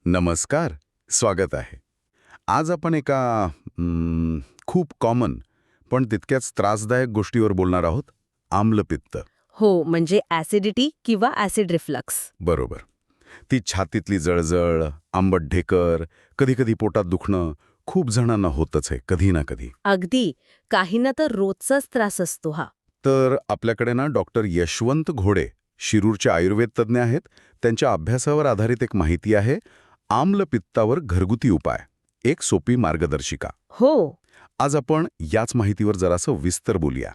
नमस्कार, स्वागत आहे. आज आपण एका खूप कॉमन पण तितक्याच त्रासदायक गोष्टीवर बोलणार आहोत, आम्लपित्त. हो, म्हणजे ॲसिडिटी किंवा ॲसिड रिफ्लक्स. बरोबर. ती छातीतली जळजळ, आंबट ढेकर, कधीकधी पोटात दुखणं खूप जणांना होतच आहे, कधी ना कधी. अगदी. काहींना तर रोजचाच त्रास असतो हा. तर आपल्याकडे ना डॉक्टर यशवंत घोडे, शिरूरचे आयुर्वेद तज्ज्ञ आहेत. त्यांच्या अभ्यासावर आधारित एक माहिती आहे, आम्लपित्तावर घरगुती उपाय, एक सोपी मार्गदर्शिका. हो, आज आपण याच माहितीवर जरासं विस्तर बोलूया.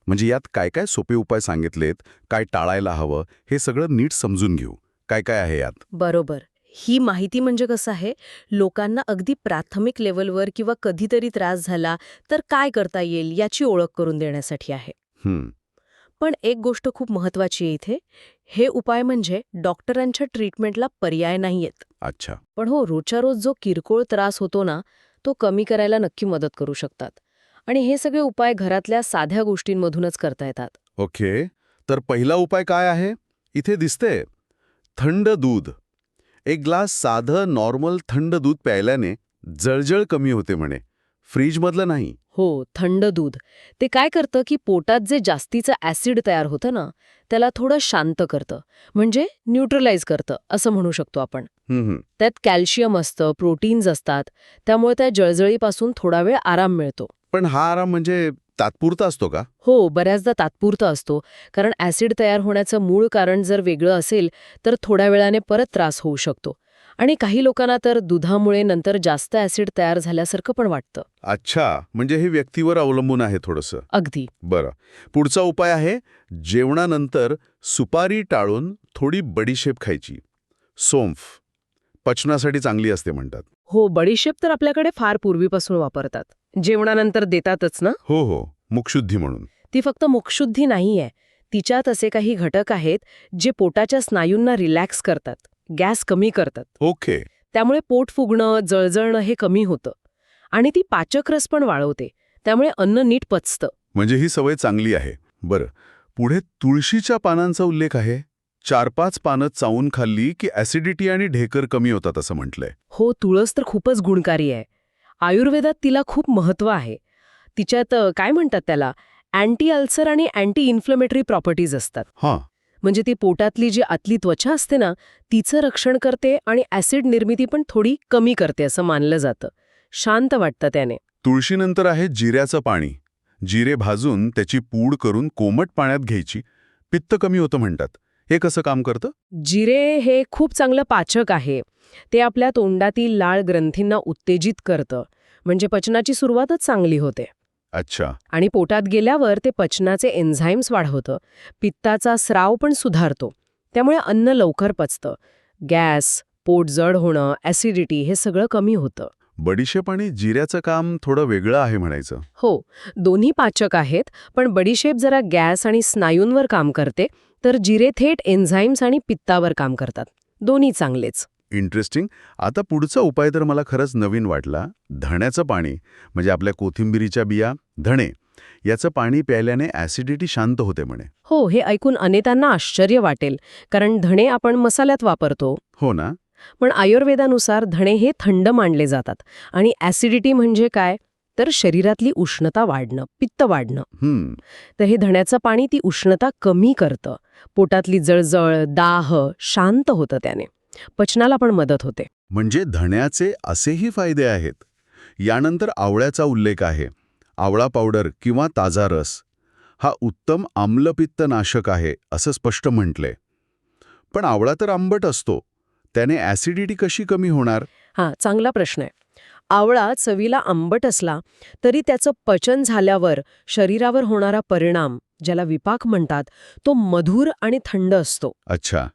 म्हणजे यात काय काय सोपे उपाय सांगितलेत, काय टाळायला हवं, हे सगळं नीट समजून घेऊ. काय काय आहे यात? बरोबर. ही माहिती म्हणजे कसं आहे, लोकांना अगदी प्राथमिक लेव्हलवर किंवा कधीतरी त्रास झाला तर काय करता येईल याची ओळख करून देण्यासाठी आहे. हं, पण एक गोष्ट खूप महत्वाची आहे इथे. हे उपाय म्हणजे डॉक्टरांच्या ट्रीटमेंटला पर्याय नाहीयेत. अच्छा. पण हो, रोजच्या रोज जो किरकोळ त्रास होतो ना, तो कमी करायला नक्की मदत करू शकतात. आणि हे सगळे उपाय घरातल्या साध्या गोष्टींमधूनच करता येतात. ओके. तर पहिला उपाय काय आहे? इथे दिसतंय, थंड दूध. एक ग्लास साधं नॉर्मल थंड दूध प्यायल्याने जळजळ कमी होते म्हणे. फ्रीजमधलं नाही. हो, थंड दूध. ते काय करतं की पोटात जे जास्तीचं ॲसिड तयार होतं ना, त्याला थोडं शांत करतं. म्हणजे न्यूट्रलाइज करतं, असं म्हणू शकतो आपण. हं, हं. त्यात कॅल्शियम असतं, प्रोटीन्स असतात. त्यामुळे त्या जळजळीपासून थोडा वेळ आराम मिळतो. पण हा आराम म्हणजे तात्पुरता असतो का? हो, बऱ्याचदा तात्पुरता असतो. कारण ॲसिड तयार होण्याचं मूळ कारण जर वेगळं असेल, तर थोड्या वेळाने परत त्रास होऊ शकतो. आणि काही लोकांना तर दुधामुळे नंतर जास्त ॲसिड तयार झाल्यासारखं पण वाटतं. अच्छा, म्हणजे हे व्यक्तीवर अवलंबून आहे थोडंसं. अगदी. बरं. पुढचा उपाय आहे, जेवणानंतर सुपारी टाळून थोडी बडीशेप खायची. सोंफ. पचनासाठी चांगली असते म्हणतात. हो, बडीशेप तर आपल्याकडे फार पूर्वीपासून वापरतात. जेवणानंतर देतातच ना? हो हो, मुखशुद्धी म्हणून. ती फक्त मुखशुद्धी नाहीये. तिच्यात असे काही घटक आहेत जे पोटाच्या स्नायूंना रिलॅक्स करतात, गॅस कमी करतात. ओके. त्यामुळे पोट फुगणं, जळजळणं हे कमी होतं. आणि ती पाचक रस पण वाढवते. त्यामुळे अन्न नीट पचतं. म्हणजे ही सवय चांगली आहे. बरं. पुढे तुळशीच्या पानांचा उल्लेख आहे. 4-5 पानं चावून खाल्ली की ॲसिडिटी आणि ढेकर कमी होतात असं म्हटलंय. हो, तुळस तर खूपच गुणकारी आहे. आयुर्वेदात तिला खूप महत्त्व आहे. तिच्यात काय म्हणतात त्याला, अँटी अल्सर आणि अँटी इन्फ्लमेटरी प्रॉपर्टीज असतात. हां. म्हणजे ती पोटातली जी आतली त्वचा असते ना, तिचं रक्षण करते आणि ॲसिड निर्मिती पण थोडी कमी करते असं मानलं जातं. शांत वाटतं त्याने. तुळशीनंतर आहे जिऱ्याचं पाणी. जिरे भाजून त्याची पूड करून कोमट पाण्यात घ्यायची. पित्त कमी होतं म्हणतात. हे कसं काम करतं? जिरे हे खूप चांगलं पाचक आहे. ते आपल्या तोंडातील लाळ ग्रंथींना उत्तेजित करतं. म्हणजे पचनाची सुरुवातच चांगली होते. अच्छा. आणि पोटात गेल्यावर ते पचनाचे एन्झाईम्स वाढवतं. पित्ताचा स्राव पण सुधारतो. त्यामुळे अन्न लवकर पचतं. गॅस, पोट जड होणं, ॲसिडिटी हे सगळं कमी होतं. बडीशेप आणि जिऱ्याचं काम थोडं वेगळं आहे म्हणायचं. हो, दोन्ही पाचक आहेत, पण बडीशेप जरा गॅस आणि स्नायूंवर काम करते, तर जिरे थेट एन्झाईम्स आणि पित्तावर काम करतात. दोन्ही चांगलेच. इंटरेस्टिंग. आता पुढचा उपाय तर मला खरंच नवीन वाटला. धण्याचं पाणी, म्हणजे आपल्या कोथिंबिरीच्या बिया, धणे, याचं पाणी प्यायल्याने ॲसिडिटी शांत होते म्हणे. हो, हे ऐकून अनेकांना आश्चर्य वाटेल, कारण धणे आपण मसाल्यात वापरतो. हो ना? पण आयुर्वेदानुसार धणे हे थंड मानले जातात. आणि ॲसिडिटी म्हणजे काय? तर शरीरातली उष्णता वाढणं, पित्त वाढणं. हं. तर हे धण्याचं पाणी ती उष्णता कमी करतं. पोटातली जळजळ, दाह शांत होतं त्याने. पचनाला पण मदत होते. म्हणजे धण्याचे असेही फायदे आहेत. यानंतर आवळ्याचा उल्लेख आहे. आवळा पावडर किंवा ताजा रस हा उत्तम आम्लपित्तनाशक आहे असं स्पष्ट म्हटलंय. पण आवळा तर आंबट असतो. त्याने ॲसिडिटी कशी कमी होणार? हां, चांगला प्रश्न आहे. आवळा चवीला आंबट असला तरी त्याचं पचन झाल्यावर शरीरावर होणारा परिणाम, ज्याला विपाक म्हणतात, तो मधुर आणि थंड असतो. अच्छा.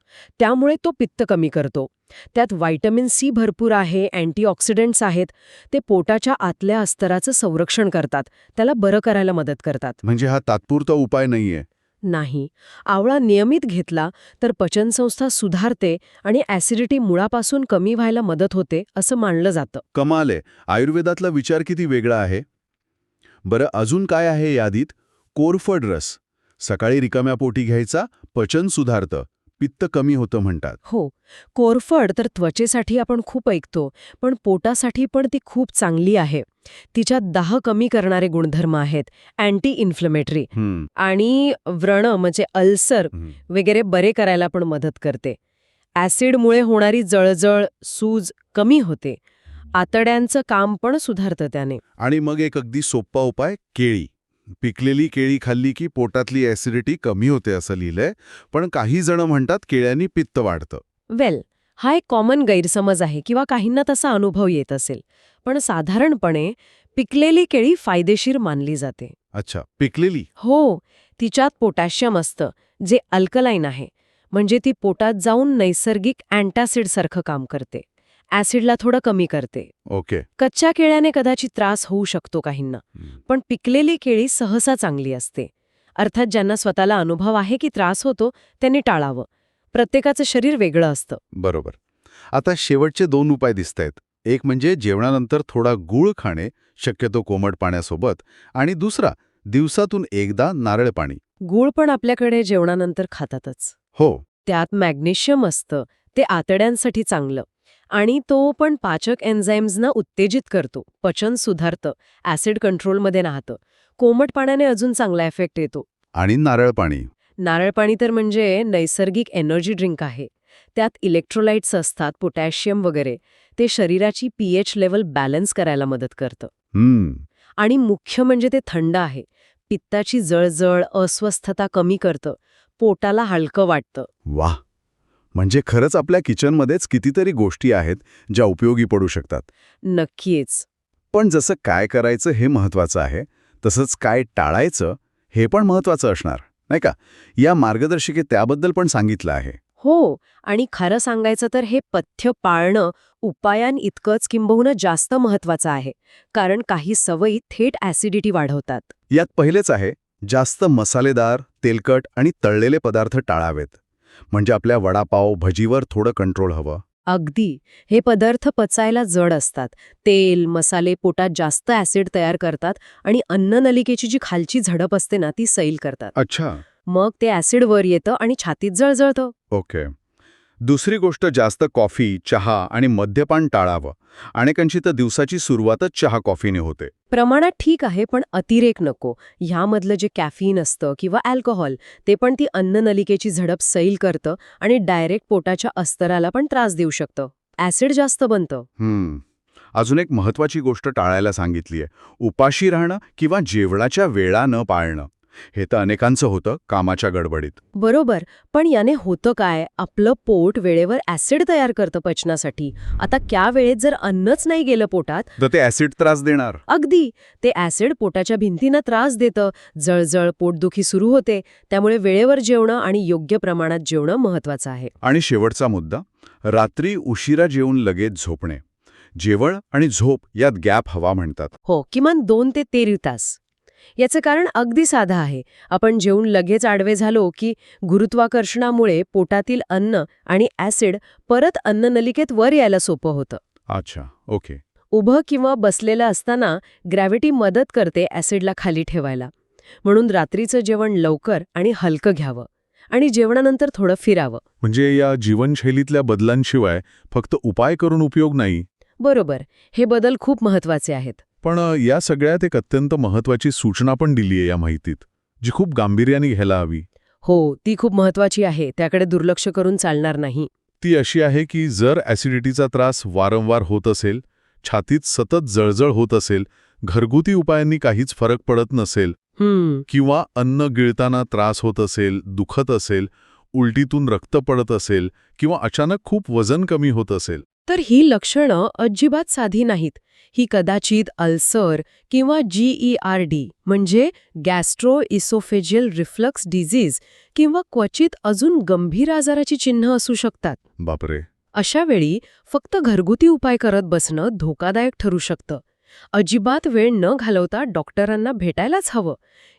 त्यामुळे तो पित्त कमी करतो. त्यात व्हिटॅमिन सी भरपूर आहे, अँटीऑक्सिडंट्स आहेत. ते पोटाच्या आतल्या अस्तराचं संरक्षण करतात. त्याला बरं करायला मदत करतात. म्हणजे हा तात्पुरता उपाय नाहीये. नाही, आवळा नियमित घेतला तर पचनसंस्था सुधारते आणि ॲसिडिटी मुळापासून कमी व्हायला मदत होते असं मानलं जातं. कमाल आहे. आयुर्वेदातला विचार किती वेगळा आहे. बरं, अजून काय आहे यादीत? कोरफड रस. सकाळी रिकाम्या पोटी घ्यायचा, पचन सुधारतं, पित्त कमी होतं म्हणतात. हो, कोरफड तर त्वचेसाठी आपण खूप ऐकतो, पण पोटासाठी पण ती खूप चांगली आहे. तिच्यात दाह कमी करणारे गुणधर्म आहेत, अँटी इन्फ्लमेटरी, हं, आणि व्रण म्हणजे अल्सर हं. वगैरे बरे करायला पण मदत करते. ॲसिडमुळे होणारी जळजळ, सूज कमी होते. आतड्यांचं काम पण सुधारतं त्याने. आणि मग एक अगदी सोपा उपाय, केळी. पिकलेली केळी खाल्ली की पोटातली ॲसिडिटी कमी होते असं लिहिलंय, पण काही जण म्हणतात केळ्यांनी पित्त वाढतं. वेल, हा एक कॉमन गैरसमज आहे किंवा काहींना तसा अनुभव येत असेल. पण साधारणपणे पिकलेली केळी फायदेशीर मानली जाते. अच्छा, पिकलेली? हो, तिच्यात पोटॅशियम असतं, जे अल्कलाईन आहे. म्हणजे ती पोटात जाऊन नैसर्गिक अँटासिडसारखं काम करते. ॲसिडला थोडं कमी करते. ओके. कच्च्या केळ्याने कदाचित त्रास होऊ शकतो काहींना, हं. पण पिकलेली केळी सहसा चांगली असते. अर्थात ज्यांना स्वतःला अनुभव आहे की त्रास होतो, त्यांनी टाळावं. प्रत्येकाचं शरीर वेगळं असतं. बरोबर. आता शेवटचे 2 उपाय दिसतायत. एक म्हणजे जेवणानंतर थोडा गूळ खाणे, शक्यतो कोमट पाण्यासोबत, आणि दुसरा दिवसातून एकदा नारळ पाणी. गूळ पण आपल्याकडे जेवणानंतर खातातच. हो. त्यात मॅग्नेशियम असतं, ते आतड्यांसाठी चांगलं. आणि तो पण पाचक एन्झाईम्सना उत्तेजित करतो, पचन सुधारतं, ॲसिड कंट्रोलमध्ये राहतं. कोमट पाण्याने अजून चांगला इफेक्ट येतो. आणि नारळ पाणी. नारळ पाणी तर म्हणजे नैसर्गिक एनर्जी ड्रिंक आहे. त्यात इलेक्ट्रोलाइट्स असतात, पोटॅशियम वगैरे. ते शरीराची पीएच लेवल बॅलन्स करायला मदत करतं. आणि मुख्य म्हणजे ते थंड आहे. पित्ताची जळजळ, अस्वस्थता कमी करतं. पोटाला हलकं वाटतं. वाह! म्हणजे खरंच आपल्या किचनमध्येच कितीतरी गोष्टी आहेत ज्या उपयोगी पडू शकतात. नक्कीच. पण जसं काय करायचं हे महत्वाचं आहे, तसंच काय टाळायचं हे पण महत्वाचं असणार, नाही का? या मार्गदर्शिकेत त्याबद्दल पण सांगितलं आहे. हो, आणि खरं सांगायचं तर हे पथ्य पाळणं उपायांइतकंच किंबहुना जास्त महत्वाचं आहे. कारण काही सवयी थेट ॲसिडिटी वाढवतात. यात पहिलेच आहे, जास्त मसालेदार, तेलकट आणि तळलेले पदार्थ टाळावेत. म्हणजे आपल्या वडापाव, भजीवर थोडं कंट्रोल हवं. अगदी. हे पदार्थ पचायला जड असतात. तेल, मसाले पोटात जास्त ॲसिड तयार करतात आणि अन्ननलिकेची जी खालची झडप असते ना, ती सैल करतात. अच्छा. मग ते ॲसिड वर येतं आणि छातीत जळजळतं. ओके. दुसरी गोष्ट, जास्त कॉफी, चहा आणि मद्यपान टाळावं. अनेकांची तर दिवसाची सुरुवातच चहा-कॉफीने होते. प्रमाणात ठीक आहे, पण अतिरेक नको. ह्यामधलं जे कॅफीन असतं किंवा अल्कोहॉल, ते पण ती अन्ननलिकेची झडप सैल करतं आणि डायरेक्ट पोटाच्या अस्तराला पण त्रास देऊ शकतं. ॲसिड जास्त बनतं. अजून एक महत्वाची गोष्ट टाळायला सांगितली आहे. उपाशी राहणं किंवा जेवणाच्या वेळा न पाळणं. हे तर अनेकांचं होतं कामाच्या गडबडीत. बरोबर. पण याने होतं काय? आपलं पोट वेळेवर ॲसिड तयार करतं पचनासाठी. आता त्या वेळेत जर अन्नच नाही गेलं पोटात, तर ते ॲसिड त्रास देणार. अगदी, ते ॲसिड पोटाच्या भिंतींना त्रास देतं, जळजळ, पोटदुखी सुरू होते. त्यामुळे वेळेवर जेवणं आणि योग्य प्रमाणात जेवणं महत्वाचं आहे. आणि शेवटचा मुद्दा, रात्री उशिरा जेवून लगेच झोपणे. जेवण आणि झोप यात गॅप हवा म्हणतात. हो, किमान 2 ते 13 तास. याचं कारण अगदी साधं आहे. आपण जेवून लगेच आडवे झालो की गुरुत्वाकर्षणामुळे पोटातील अन्न आणि ॲसिड परत अन्ननलिकेत वर यायला सोपं होतं. अच्छा, ओके. उभं किंवा बसलेलं असताना ग्रॅव्हिटी मदत करते ॲसिडला खाली ठेवायला. म्हणून रात्रीचं जेवण लवकर आणि हलकं घ्यावं आणि जेवणानंतर थोडं फिरावं. म्हणजे या जीवनशैलीतल्या बदलांशिवाय फक्त उपाय करून उपयोग नाही. बरोबर, हे बदल खूप महत्वाचे आहेत. पण या सगळ्यात एक अत्यंत महत्वाची सूचना पण दिली आहे या माहितीत, जी खूप गांभीर्याने घ्यायला हवी. हो, ती खूप महत्वाची आहे. त्याकडे दुर्लक्ष करून चालणार नाही. ती अशी आहे की जर ॲसिडिटीचा त्रास वारंवार होत असेल, छातीत सतत जळजळ होत असेल, घरगुती उपायांनी काहीच फरक पडत नसेल, किंवा अन्न गिळताना त्रास होत असेल, दुखत असेल, उलटीतून रक्त पडत असेल, किंवा अचानक खूप वजन कमी होत असेल, तर ही लक्षणं अजिबात साधी नाहीत. ही कदाचित अल्सर किंवा GERD म्हणजे गॅस्ट्रो इसोफेजियल रिफ्लक्स डिझीज किंवा क्वचित अजून गंभीर आजाराची चिन्ह असू शकतात. बापरे. अशा वेळी फक्त घरगुती उपाय करत बसणं धोकादायक ठरू शकतं. अजिबात वेळ न घालवता डॉक्टरांना भेटायलाच हवं.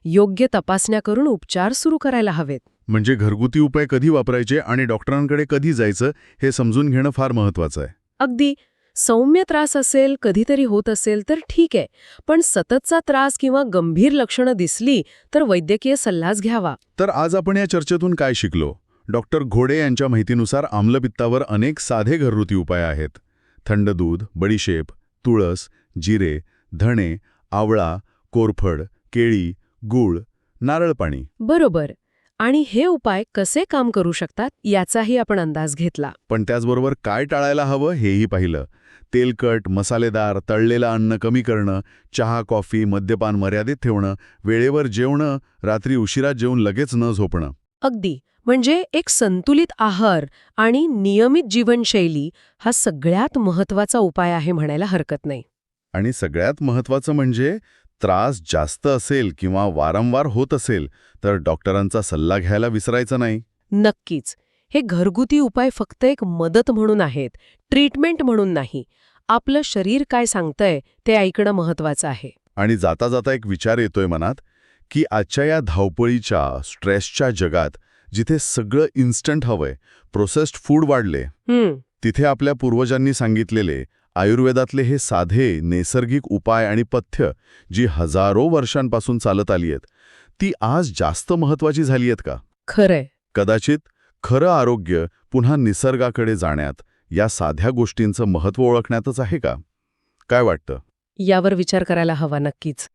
योग्य तपासण्या करून उपचार सुरू करायला हवेत. म्हणजे घरगुती उपाय कधी वापरायचे आणि डॉक्टरांकडे कधी जायचं हे समजून घेणं फार महत्वाचं आहे. अगदी. सौम्य त्रास असेल, कधीतरी होत असेल तर ठीक आहे, पण सततचा त्रास किंवा गंभीर लक्षणं दिसली तर वैद्यकीय सल्लाच घ्यावा. तर आज आपण या चर्चेतून काय शिकलो? डॉक्टर घोडे यांच्या माहितीनुसार आम्लपित्तावर अनेक साधे घरगुती उपाय आहेत. थंड दूध, बडीशेप, तुळस, जिरे, धणे, आवळा, कोरफड, केळी, गूळ, नारळ पाणी. बरोबर. आणि हे उपाय कसे काम करू शकतात याचाही आपण अंदाज घेतला. पण त्याचबरोबर काय टाळायला हवं हेही पाहिलं. तेलकट, मसालेदार, तळलेलं अन्न कमी करणं, चहा, कॉफी, मद्यपान मर्यादित ठेवणं, वेळेवर जेवणं, रात्री उशिरा जेवून लगेच न झोपणं. अगदी. म्हणजे एक संतुलित आहार आणि नियमित जीवनशैली हा सगळ्यात महत्वाचा उपाय आहे म्हणायला हरकत नाही. आणि सगळ्यात महत्त्वाचं म्हणजे त्रास जास्त असेल किंवा वारंवार होत असेल तर डॉक्टरांचा सल्ला घ्यायला विसरायचं नाही. नक्कीच. हे घरगुती उपाय फक्त एक मदत म्हणून आहेत, ट्रीटमेंट म्हणून नाही. आपलं शरीर काय सांगतंय ते ऐकणं महत्वाचं आहे. आणि जाता जाता एक विचार येतोय मनात की आजच्या या धावपळीच्या, स्ट्रेसच्या जगात जिथे सगळं इन्स्टंट हवंय, प्रोसेस्ड फूड वाढले, तिथे आपल्या पूर्वजांनी सांगितलेले आयुर्वेदातले हे साधे, नैसर्गिक उपाय आणि पथ्य जी हजारो वर्षांपासून चालत आली आहेत, ती आज जास्त महत्वाची झाली आहेत का? खरंय. कदाचित खरं आरोग्य पुन्हा निसर्गाकडे जाण्यात, या साध्या गोष्टींचं महत्त्व ओळखण्यातच आहे का? काय वाटतं? यावर विचार करायला हवा नक्कीच.